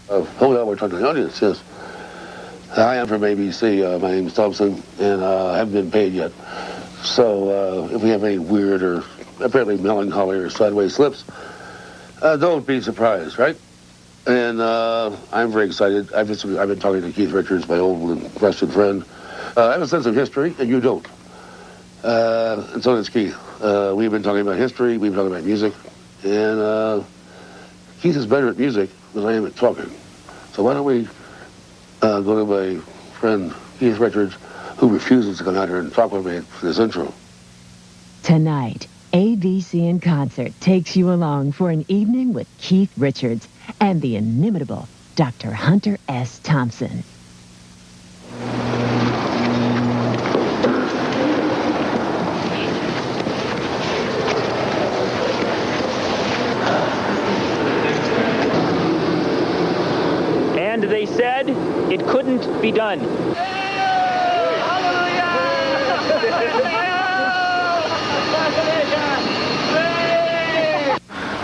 Hold on, we're talking to the audience, yes. I am from ABC. My name is Thompson, and I haven't been paid yet. So if we have any weird or apparently melancholy or sideways slips, don't be surprised, right? And I'm very excited. I've been talking to Keith Richards, my old and trusted friend. I have a sense of history, and you don't. And so does Keith. We've been talking about history. We've been talking about music. And Keith is better at music than I am at talking. So why don't we go to my friend Keith Richards, who refuses to come out here and talk with me for this intro. Tonight, ABC in Concert takes you along for an evening with Keith Richards and the inimitable Dr. Hunter S. Thompson. And they said it couldn't be done.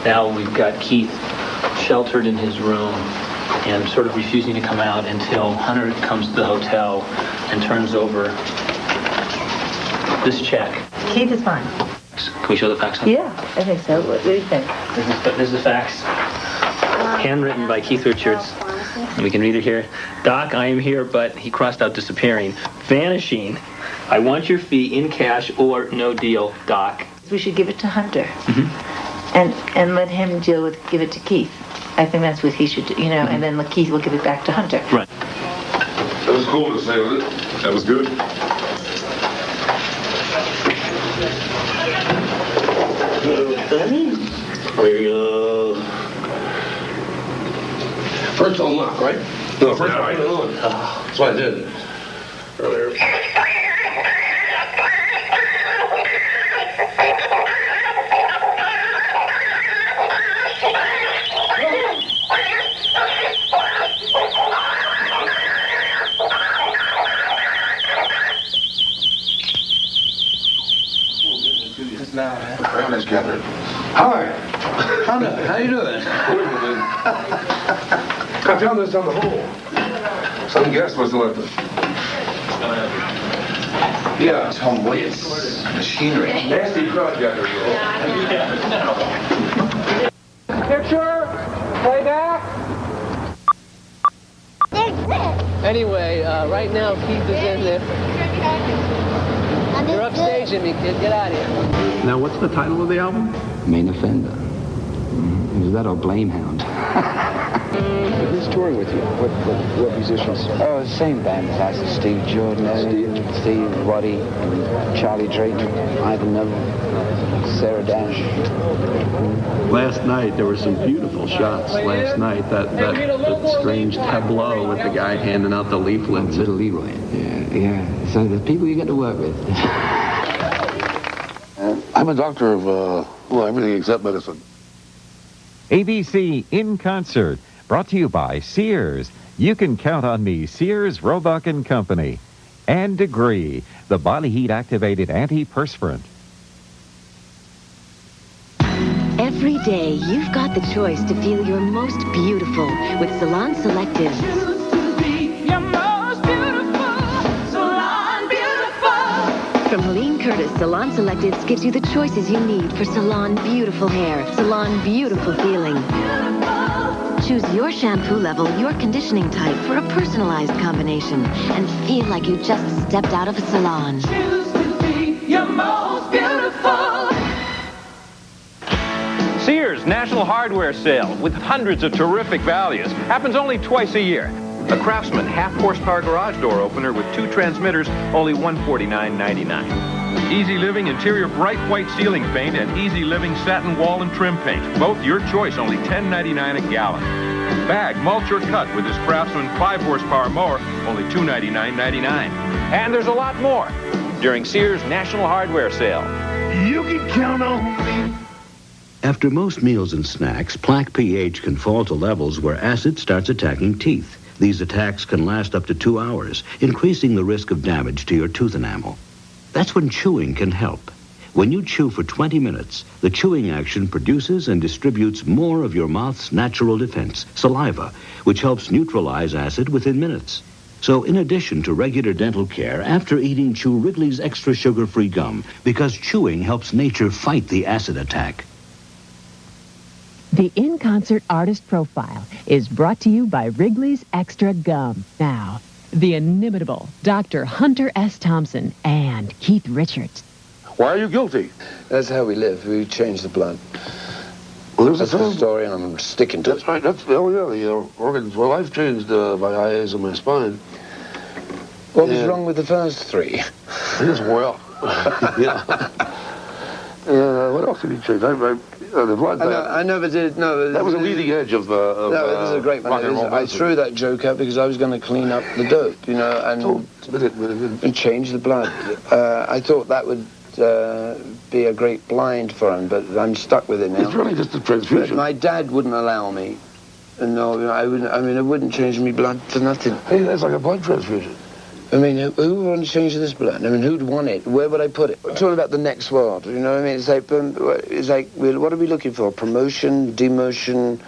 Now we've got Keith sheltered in his room and sort of refusing to come out until Hunter comes to the hotel and turns over this check. Keith is fine. Can we show the fax? Yeah, I think so. What do you think? This is the fax, handwritten by Keith Richards. And we can read it here. Doc, I am here, but he crossed out disappearing. Vanishing. I want your fee in cash or no deal, Doc. We should give it to Hunter. Mm-hmm. And let him give it to Keith. I think that's what he should do, and then Keith will give it back to Hunter. Right. That was cool to say, wasn't it? That was good. First on lock, right? No, first right on. That's what I did earlier. Hi. Hunter, how you doing? I found this on the hole. Some guest must have left it. Yeah. Tom Williams. Machinery. Nasty project. Picture, playback. Anyway, right now Keith is in there. You're upstaging me, kid. Get out of here. Now, what's the title of the album? Main Offender. Is that or Blamehound? Who's touring with you? What musicians? Oh, same band as us. Steve Jordan, Steve Waddy, Charlie Drayton, Ivan Neville, Sarah Dash. Last night, there were some beautiful shots. Last night, that strange tableau with the guy handing out the leaflets. Little Leroy. Yeah. So the people you get to work with. I'm a doctor of, everything except medicine. ABC in Concert, brought to you by Sears. You can count on me, Sears, Roebuck & Company. And Degree, the body heat activated antiperspirant. Every day, you've got the choice to feel your most beautiful with Salon Selective. From Helene Curtis, Salon Selectives gives you the choices you need for salon beautiful hair, salon beautiful feeling. Choose your shampoo level, your conditioning type for a personalized combination and feel like you just stepped out of a salon. Choose to be your most beautiful. Sears National Hardware Sale with hundreds of terrific values. Happens only twice a year. A Craftsman half-horsepower garage door opener with 2 transmitters, only $149.99. Easy Living interior bright white ceiling paint and Easy Living satin wall and trim paint. Both your choice, only $10.99 a gallon. Bag, mulch, or cut with this Craftsman 5-horsepower mower, only $299.99. And there's a lot more during Sears National Hardware Sale. You can count on me. After most meals and snacks, plaque pH can fall to levels where acid starts attacking teeth. These attacks can last up to 2 hours, increasing the risk of damage to your tooth enamel. That's when chewing can help. When you chew for 20 minutes, the chewing action produces and distributes more of your mouth's natural defense, saliva, which helps neutralize acid within minutes. So in addition to regular dental care, after eating, chew Wrigley's extra sugar-free gum, because chewing helps nature fight the acid attack. The In Concert Artist Profile is brought to you by Wrigley's Extra Gum. Now, the inimitable Dr. Hunter S. Thompson and Keith Richards. Why are you guilty? That's how we live. We change the blood. Well, there's That's the story, and I'm sticking to That's right. That's the organs. Well, I've changed my eyes and my spine. What was wrong with the first three? Just well. Yeah. What else did he change? The blood. I never did. No, that was the leading edge of. No, this is a great one. I threw that joke out because I was going to clean up the dope, and change the blood. I thought that would be a great blind for him, but I'm stuck with it now. It's really just a transfusion. But my dad wouldn't allow me. No, I wouldn't. I mean, it wouldn't change me blood for nothing. Hey, that's like a blood transfusion. I mean, who would want to change this blood? I mean, who'd want it? Where would I put it? It's all about the next world, you know what I mean? It's like what are we looking for? Promotion, demotion,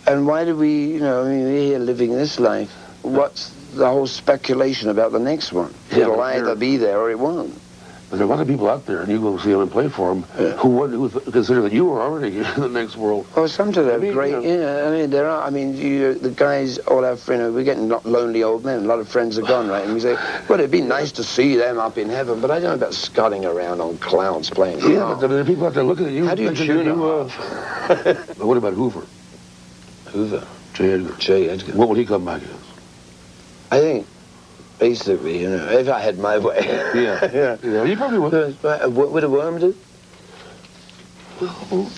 and why do we, we're here living this life. What's the whole speculation about the next one? It'll either be there or it won't. But there are a lot of people out there, and you go see them and play for them, who consider that you were already in the next world. Oh, sometimes they're great. Yeah, I mean, there are. I mean, the guys, all our friends, we're getting not lonely old men. A lot of friends are gone, right? And we say, well, it'd be nice to see them up in heaven, but I don't know about scudding around on clouds playing. Yeah, but there are people out there looking at you. How do you tune them off? But what about Hoover? Hoover? J. Edgar. J. Edgar. What would he come back as? I think, basically, if I had my way. Yeah, you probably would. What would a worm do?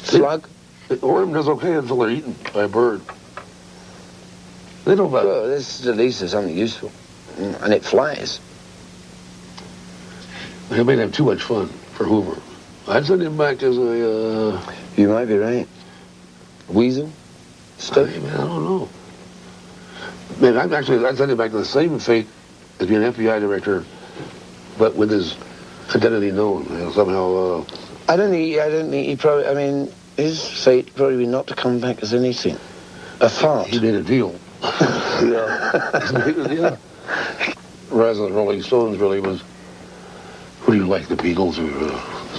Slug? A worm does okay until they're eaten by a bird. They don't bother. Well, this is at least something useful. And it flies. They may have too much fun for Hoover. I'd send him back as a... You might be right. Weasel? Stuff? I don't know. Man, I'd send him back to the same fate as being an FBI director, but with his identity known, somehow. I don't think he probably. I mean, his fate probably be not to come back as anything. A fart. He made a deal. Yeah. Whereas the Rolling Stones really was. Who do you like, the Beatles or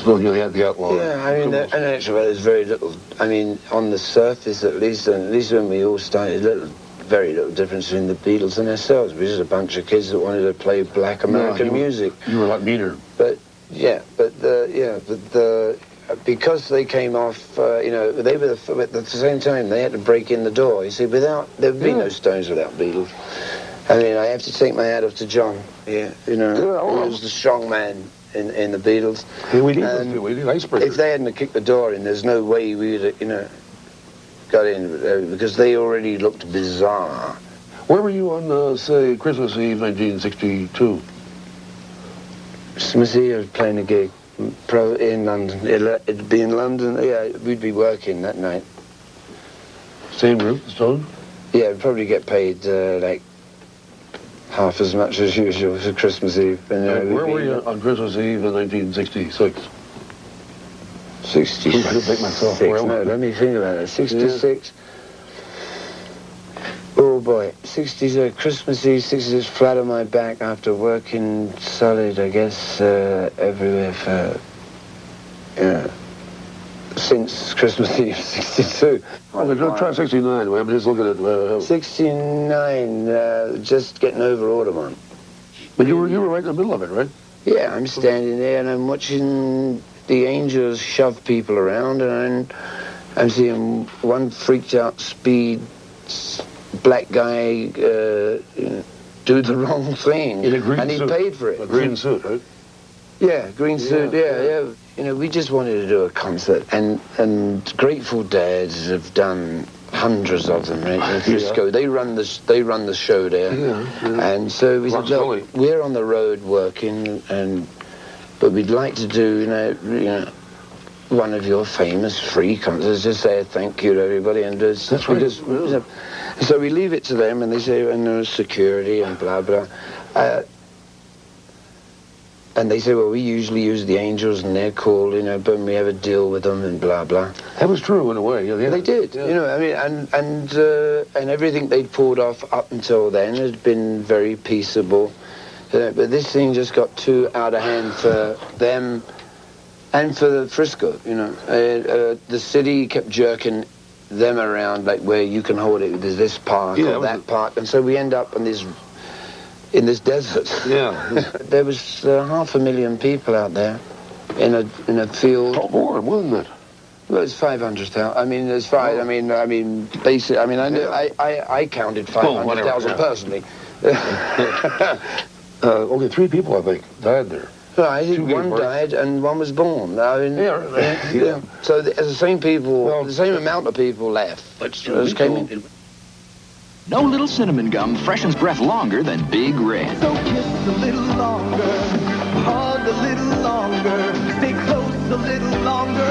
Stones? They had the Outlaws. Yeah, I mean, and actually, there's very little. I mean, on the surface, at least when we all started, very little difference between the Beatles and ourselves. We were just a bunch of kids that wanted to play black American music. You were a lot meaner. But because they came off, they were at the same time they had to break in the door. You see, there would be no Stones without Beatles. I mean, I have to take my hat off to John. Yeah, he was the strong man in the Beatles. Yeah, we need icebreakers. If they hadn't kicked the door in, there's no way we would, got in because they already looked bizarre. Where were you on, say, Christmas Eve, 1962? Christmas Eve, I was playing a gig in London. It'd be in London. Yeah, we'd be working that night. Same group, Stone? Yeah, we'd probably get paid like half as much as usual for Christmas Eve. And, where were you on Christmas Eve in 1966? 66. No, let me think about it. 66. Yeah. Oh boy, 66. Christmas Eve, 66. Flat on my back after working solid, I guess, everywhere for since Christmas Eve, 62. Oh, try 69. I'm just looking at 69. Just getting over Audubon. But you were right in the middle of it, right? Yeah, I'm standing there and I'm watching the Angels shove people around, and I'm seeing one freaked out speed black guy do the wrong thing. In a green and he suit. paid for it. A green suit, right? Yeah, green suit, yeah. We just wanted to do a concert, and Grateful Dead have done hundreds of them, right? In Frisco, they run the show there, and so we said, look, we're on the road working, but we'd like to do, one of your famous free concerts. Just say a thank you to everybody, and that's right. So we leave it to them, and they say, and there's security and blah blah. And they say, well, we usually use the Angels, and they're cool, you know, but we have a deal with them and blah, blah. That was true in a way. Yeah, They did, you know, I mean, and everything they'd pulled off up until then had been very peaceable. But this thing just got too out of hand for them and for the Frisco, you know. The city kept jerking them around, like where you can hold it, there's this park or that park. And so we end up in this desert. Yeah. There was 500,000 people out there in a field. Oh, more, wasn't it? Well, it's 500,000. I mean, there's five. I mean, basically. I mean, I counted 500,000 personally. Only 3 people, I think, died there. No, I think one died and one was born. I mean, yeah. So the same people, the same amount of people left. But still, no little cinnamon gum freshens breath longer than Big Red. So kiss a little longer, hug a little longer, stay close a little longer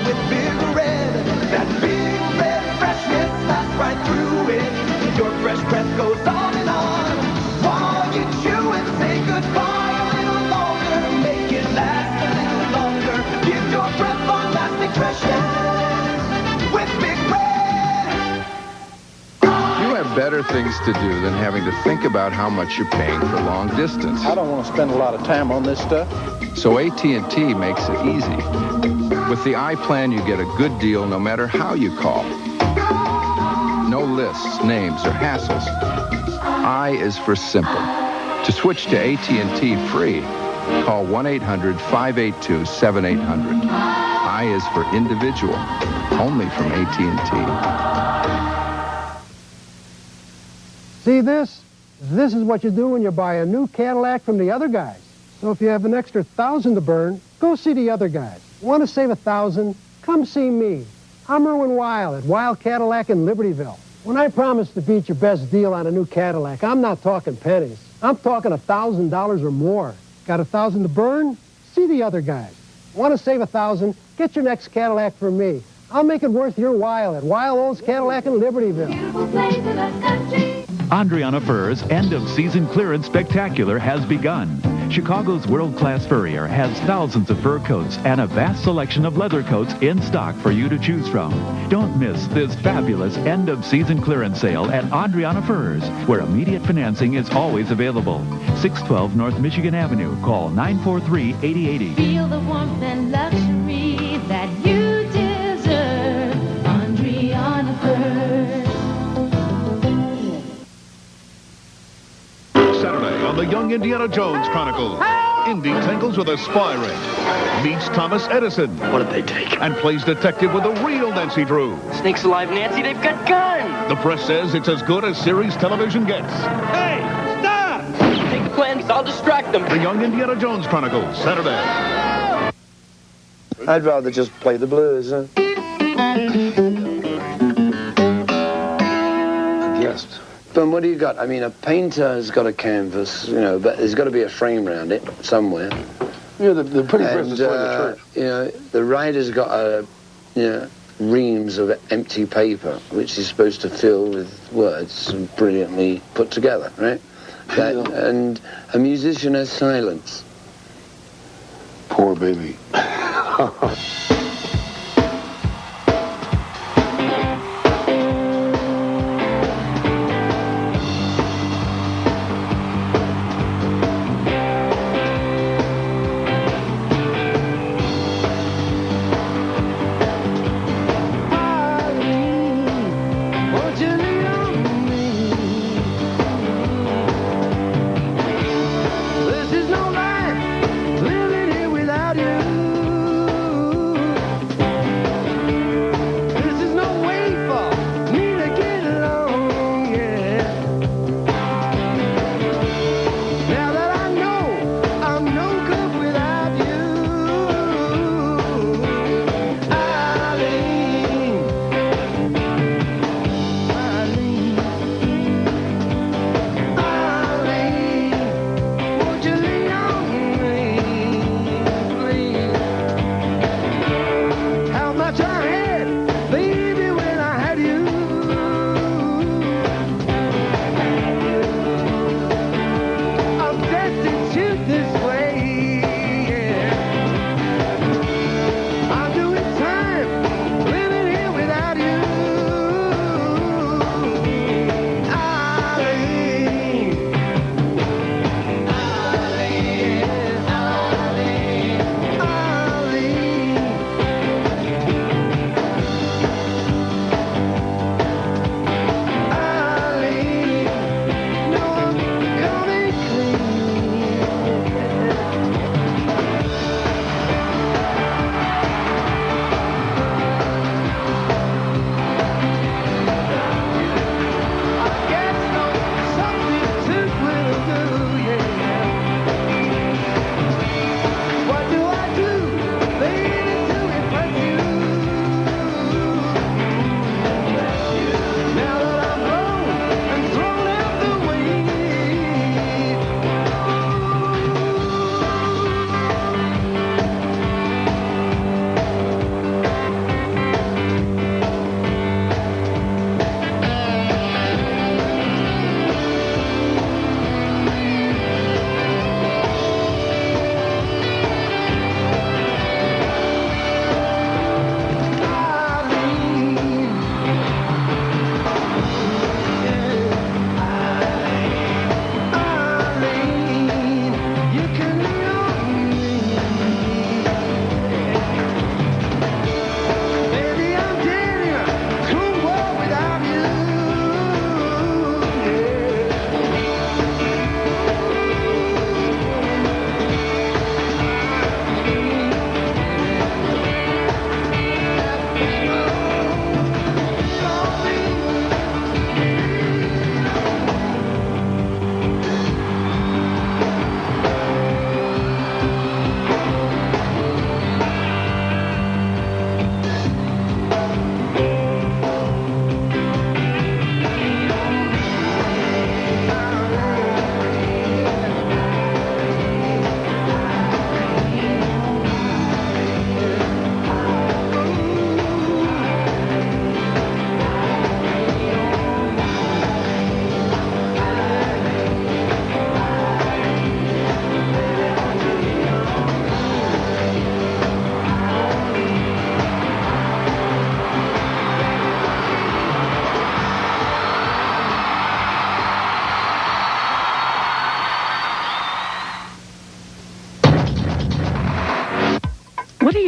with Big Red. That Big Red freshness lasts right through it. Your fresh breath goes on and on. While you chew and say goodbye a little longer, make it last a little longer. Give your breath long-lasting freshness with Big Red. You have better things to do than having to think about how much you're paying for long distance. I don't want to spend a lot of time on this stuff. So AT&T makes it easy. With the iPlan, you get a good deal no matter how you call. No lists, names, or hassles. I is for simple. To switch to AT&T free, call 1-800-582-7800. I is for individual, only from AT&T. See this? This is what you do when you buy a new Cadillac from the other guys. So if you have an extra $1,000 to burn, go see the other guys. Want to save $1,000? Come see me. I'm Irwin Weil at Weil Cadillac in Libertyville. When I promise to beat your best deal on a new Cadillac, I'm not talking pennies. I'm talking $1,000 or more. Got $1,000 to burn? See the other guys. Want to save $1,000? Get your next Cadillac from me. I'll make it worth your while at Weil owns Cadillac in Libertyville. Andriana Furs' end-of-season clearance spectacular has begun. Chicago's world-class furrier has thousands of fur coats and a vast selection of leather coats in stock for you to choose from. Don't miss this fabulous end-of-season clearance sale at Andriana Furs, where immediate financing is always available. 612 North Michigan Avenue. Call 943-8080. Feel the warmth and luxury that you deserve. Andriana Furs. Saturday on the Young Indiana Jones Chronicles, Indy tangles with a spy ring, meets Thomas Edison. What did they take? And plays detective with the real Nancy Drew. Snakes alive, Nancy, they've got guns! The press says it's as good as series television gets. Hey, stop! Take the plans, I'll distract them. The Young Indiana Jones Chronicles, Saturday. I'd rather just play the blues, huh? Yes. But what do you got? I mean, a painter has got a canvas, you know, but there's got to be a frame around it somewhere. Yeah, the pretty press is the church. You know, the writer's got reams of empty paper, which is supposed to fill with words brilliantly put together, right? And a musician has silence. Poor baby.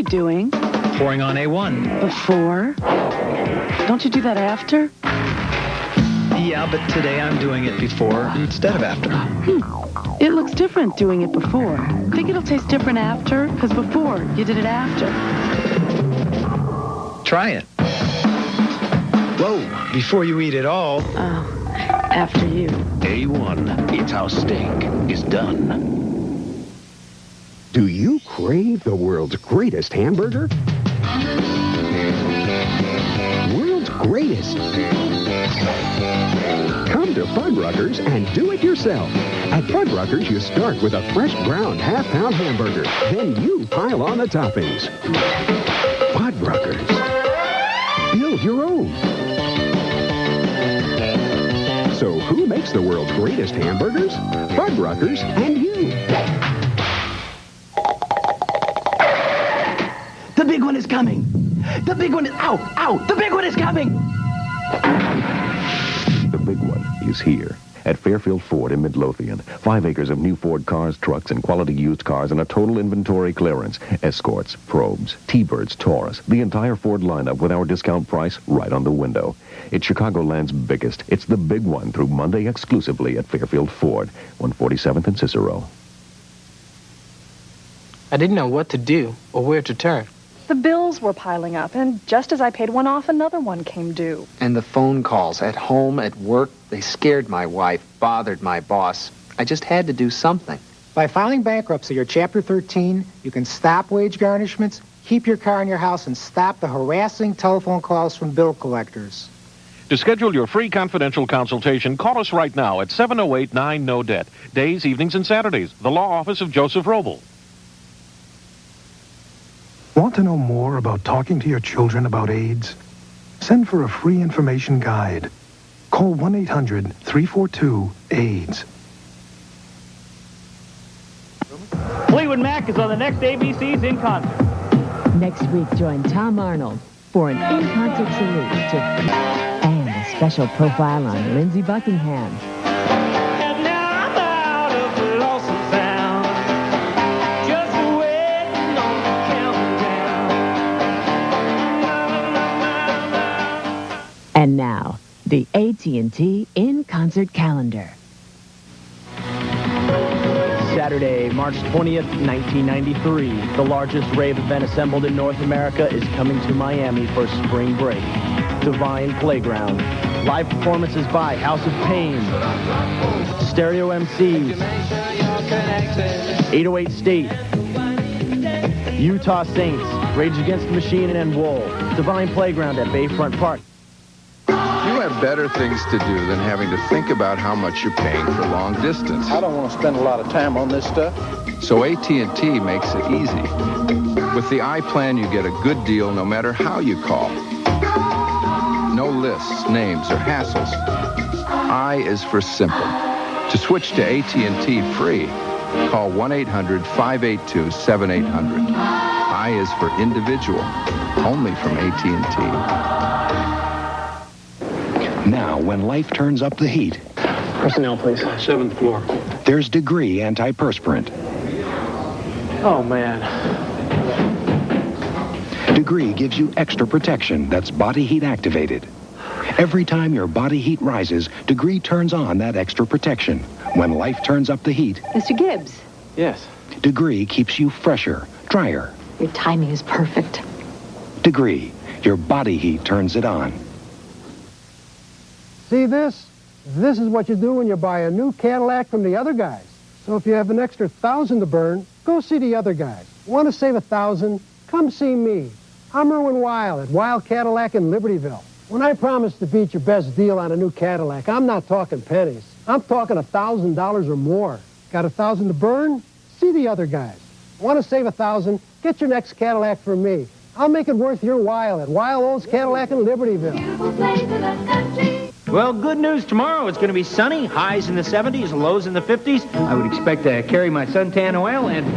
doing? Pouring on A1. Before? Don't you do that after? Yeah, but today I'm doing it before instead of after. It looks different doing it before. Think it'll taste different after? Because before, you did it after. Try it. Whoa, before you eat it all. Oh, after you. A1, it's how steak is done. Do you crave the world's greatest hamburger? World's greatest. Come to Fuddruckers and do it yourself. At Fuddruckers, you start with a fresh ground half-pound hamburger. Then you pile on the toppings. Fuddruckers. Build your own. So who makes the world's greatest hamburgers? Fuddruckers and you. The big one is coming. The big one is... Ow! Ow! The big one is coming! The big one is here at Fairfield Ford in Midlothian. 5 acres of new Ford cars, trucks, and quality used cars, and a total inventory clearance. Escorts, Probes, T-Birds, Taurus, the entire Ford lineup with our discount price right on the window. It's Chicagoland's biggest. It's the big one through Monday exclusively at Fairfield Ford, 147th and Cicero. I didn't know what to do or where to turn. The bills were piling up, and just as I paid one off, another one came due. And the phone calls at home, at work, they scared my wife, bothered my boss. I just had to do something. By filing bankruptcy or Chapter 13, you can stop wage garnishments, keep your car in your house, and stop the harassing telephone calls from bill collectors. To schedule your free confidential consultation, call us right now at 708-9-NO-DEBT. Days, evenings, and Saturdays. The Law Office of Joseph Roble. Want to know more about talking to your children about AIDS? Send for a free information guide. Call 1-800-342-AIDS. Fleetwood Mac is on the next ABC's In Concert. Next week, join Tom Arnold for an in-concert salute to... and a special profile on Lindsey Buckingham. And now, the AT&T In-Concert Calendar. Saturday, March 20th, 1993. The largest rave event assembled in North America is coming to Miami for spring break. Divine Playground. Live performances by House of Pain, Stereo MCs, 808 State, Utah Saints, Rage Against the Machine, and Wool. Divine Playground at Bayfront Park. You have better things to do than having to think about how much you're paying for long distance. I don't want to spend a lot of time on this stuff. So AT&T makes it easy. With the I plan, you get a good deal no matter how you call. No lists, names, or hassles. I is for simple. To switch to AT&T free, call 1-800-582-7800. I is for individual, only from AT&T. Now, when life turns up the heat... Personnel, please. 7th floor. There's Degree antiperspirant. Oh, man. Degree gives you extra protection that's body heat activated. Every time your body heat rises, Degree turns on that extra protection. When life turns up the heat... Mr. Gibbs. Yes. Degree keeps you fresher, drier. Your timing is perfect. Degree, your body heat turns it on. See this? This is what you do when you buy a new Cadillac from the other guys. So if you have an extra 1,000 to burn, go see the other guys. Want to save 1,000? Come see me. I'm Irwin Weil at Weil Cadillac in Libertyville. When I promise to beat your best deal on a new Cadillac, I'm not talking pennies. I'm talking $1,000 or more. Got 1,000 to burn? See the other guys. Want to save 1,000? Get your next Cadillac from me. I'll make it worth your while at Weil Olds Cadillac in Libertyville. Well, good news tomorrow. It's going to be sunny, highs in the 70s, lows in the 50s. I would expect to carry my suntan oil and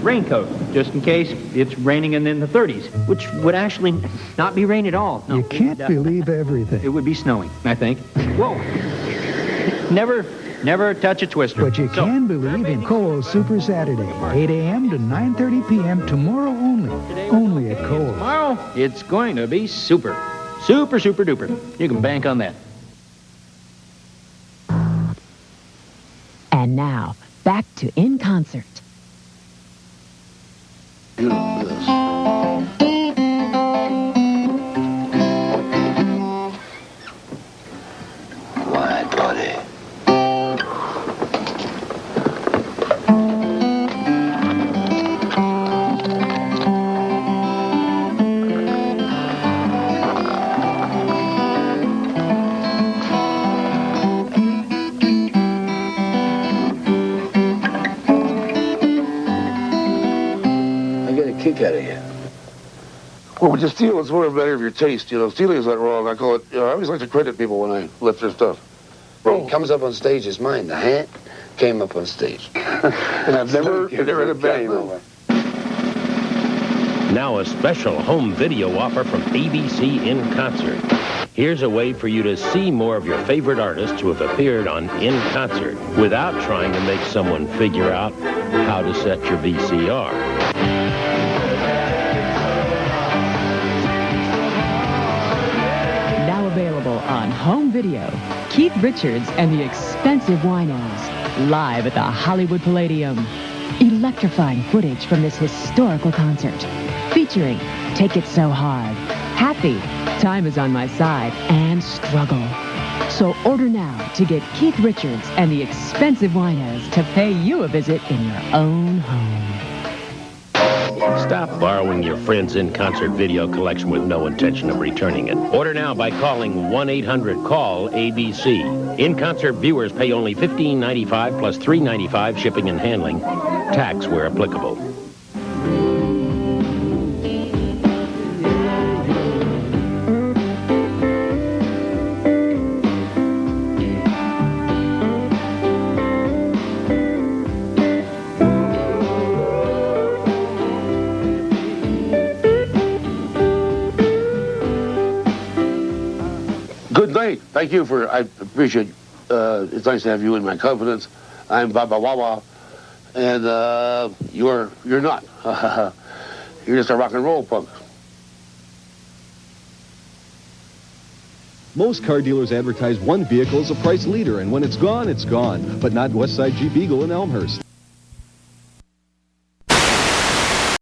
raincoat, just in case it's raining in the 30s, which would actually not be rain at all. No, You can't believe everything. It would be snowing, I think. Whoa. Never Never touch a twister. But you can believe in Kohl's Super Saturday, 8 a.m. to 9:30 p.m. tomorrow only. Only at Kohl's. Tomorrow, it's going to be super. Super, super duper. You can bank on that. And now, back to In Concert. You know this. Quiet, buddy. Kick out of you. Well, when you steal, it's more a matter of your taste. You know, stealing is not wrong. I call it, you know, I always like to credit people when I lift their stuff. Well, comes up on stage is mine. The hat came up on stage. And I've never had a bad move. Now a special home video offer from ABC In Concert. Here's a way for you to see more of your favorite artists who have appeared on In Concert without trying to make someone figure out how to set your VCR. Available on home video, Keith Richards and the Expensive Winos, live at the Hollywood Palladium. Electrifying footage from this historical concert, featuring Take It So Hard, Happy, Time Is On My Side, and Struggle. So order now to get Keith Richards and the Expensive Winos to pay you a visit in your own home. Stop borrowing your friend's In Concert video collection with no intention of returning it. Order now by calling 1-800-CALL-ABC. In Concert viewers pay only $15.95 plus $3.95 shipping and handling. Tax where applicable. Good night. Thank you for, I appreciate, it's nice to have you in my confidence. I'm Baba Wawa, and you're not. You're just a rock and roll punk. Most car dealers advertise one vehicle as a price leader, and when it's gone, but not Westside Jeep Eagle in Elmhurst.